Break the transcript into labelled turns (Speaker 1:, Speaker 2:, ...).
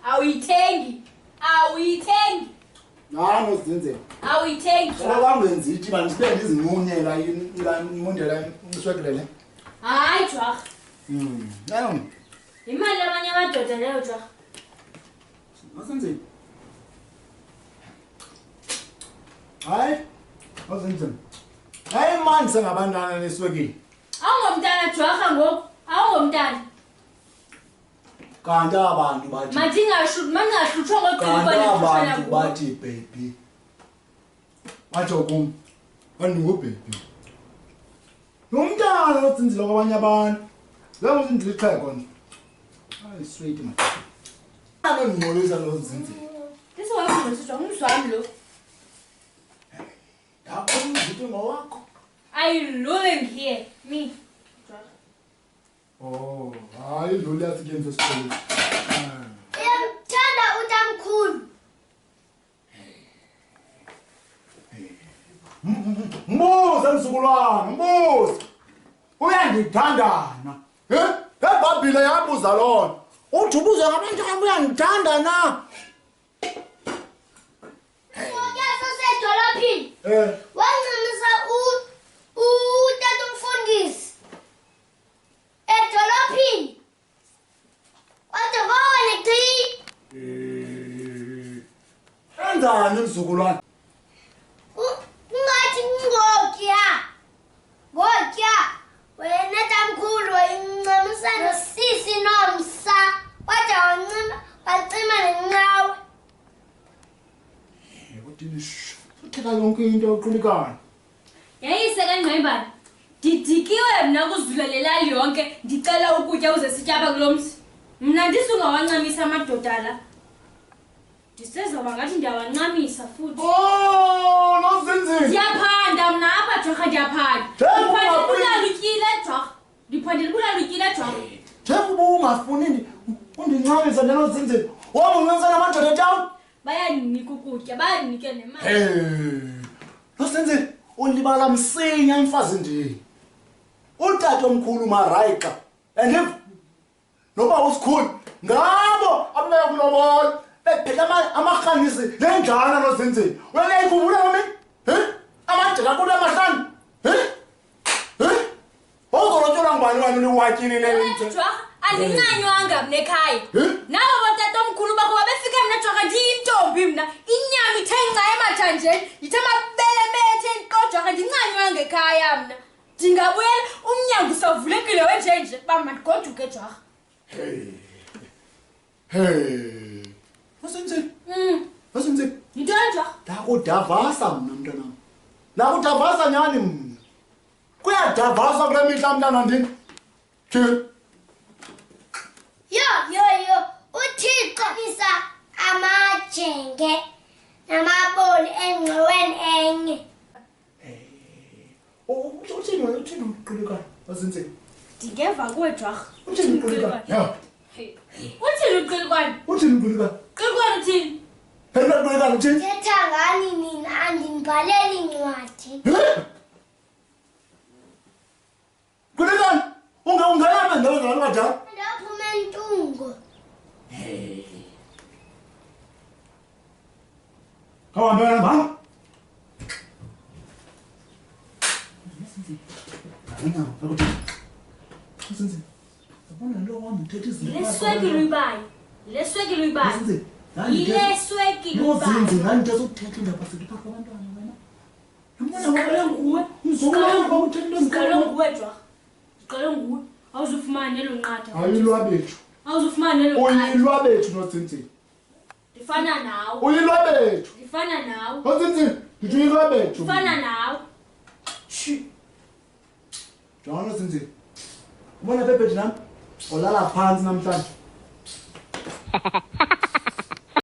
Speaker 1: hayi awuyithengi
Speaker 2: nano zinze
Speaker 1: awuyithengi
Speaker 2: bangenzi ithi bangisipende izinqunyela imundela iswekelele
Speaker 1: hayi jwa
Speaker 2: hayi
Speaker 1: imali yabanye amadoda leyo jwa
Speaker 2: masenze hayi masenze hayi manje sengabantwana leswekile
Speaker 1: awungomntana jwa ngoku awungomntana
Speaker 2: kanti abantu bathi
Speaker 1: mangingahlutshwa
Speaker 2: abantu bathi baby watsho kum andingubaby nomntana otsinzile kwabanye abantu zanguzindile ixhego nje hayi sweet man anondingcolisa lo zinzile
Speaker 1: ngumzwami lo
Speaker 2: ndakhomzithe ngowakho
Speaker 1: are you living here me
Speaker 2: oh hayi lo liyathi ke mfesikhulu
Speaker 3: Uyamthanda utamkhulu.
Speaker 2: mbuza mzukulwana mbuza uyandithandana ebhabhile yabuza lona uthi ubuze ngabantu kambe uyandithanda na
Speaker 3: Ngoke sasedolophini. Wancamisa utata umfundisi. Edolophini. Wathi wona chi.
Speaker 2: enzani mzukulwana
Speaker 3: Ungathi ngokya. Ngokya. Wena tamkhulu wayincamisa nosisi nomsa. Wathi wacima nencawe.
Speaker 2: uthetha yonke into oqulikayo
Speaker 1: yayise kangqibani didikiwe mna kuzululela yonke ndicela ukutya uze sityaba kulomzi mna ndisungawancamisa amadoda la ndisezoba ngathi ndiyawancamisa futhi
Speaker 2: nozinzile
Speaker 1: ndiyaphanda mna apha jorha ndiyaphanda ndiphandela jorha ndiphandela jorha
Speaker 2: njengoba ungafuni undincamisa ndenozinzile woma uncanisana amadoda etawuni
Speaker 1: bayanika ukutya bayanike nemali
Speaker 2: nozinzile ulibala msinya mfazi ndini utata omkhulu marayiqa and noba usikhulu ngabo ababeka kulobola bephethe amarhanisi nenjana nozinzile uyayikhumbula nami amajika kulo amahlanu ozolotyolwa ngubani wani uliwatyini
Speaker 1: jorha andincanywanga mna ekhaya nabo batata omkhulu bakho babefike mna jorha ndiyintombi mna inyama ithe nca emathanjeni ndithe mabele bethe kodwa andincanywanga ekhaya mna ndingabuyela umnyango usavulekile wenjenje uba mandigoduke jorha
Speaker 2: nozinzile
Speaker 1: yintoni jorha
Speaker 2: ndakudavasa mna mntanam ndakudavasa nyani mna kuyadavaswa kule mihla mntana ndini
Speaker 3: Yo. Uthixo isa amajenge namaboli engqiweni enye.
Speaker 2: uthini uqulikayo nozinzile
Speaker 1: ndingeva kuwe jorha
Speaker 2: uthini uqulikayo
Speaker 1: uthini uqilikwane
Speaker 2: uthini uqulikayo
Speaker 1: qilikwane uthini
Speaker 2: phela uqulikayo uthini
Speaker 3: Thetha ngani nina andinibhaleli incwadi.
Speaker 2: Kulekani ungayama ndawo ngalo kadala
Speaker 3: Ndaphuma entungo.
Speaker 2: kawambela mama
Speaker 1: leswekile uyibayo ileswekile uyibayo
Speaker 2: nani uthetha indaba sekipha abantwana wena
Speaker 1: siqale nguwe siqale nguwe jorha siqale nguwe awuzufumana nelo nqatha
Speaker 2: ayilwabethu
Speaker 1: awuzufumana nelo nqatha
Speaker 2: uyilwabethu nozinzile
Speaker 1: ndifana nawe
Speaker 2: uyilwabethu
Speaker 1: ndifana nawe
Speaker 2: nozinzile ndithi uyilwabethu
Speaker 1: ndifana nawe
Speaker 2: jonga nozinzile ubona bebheji nami olala phansi namhlanje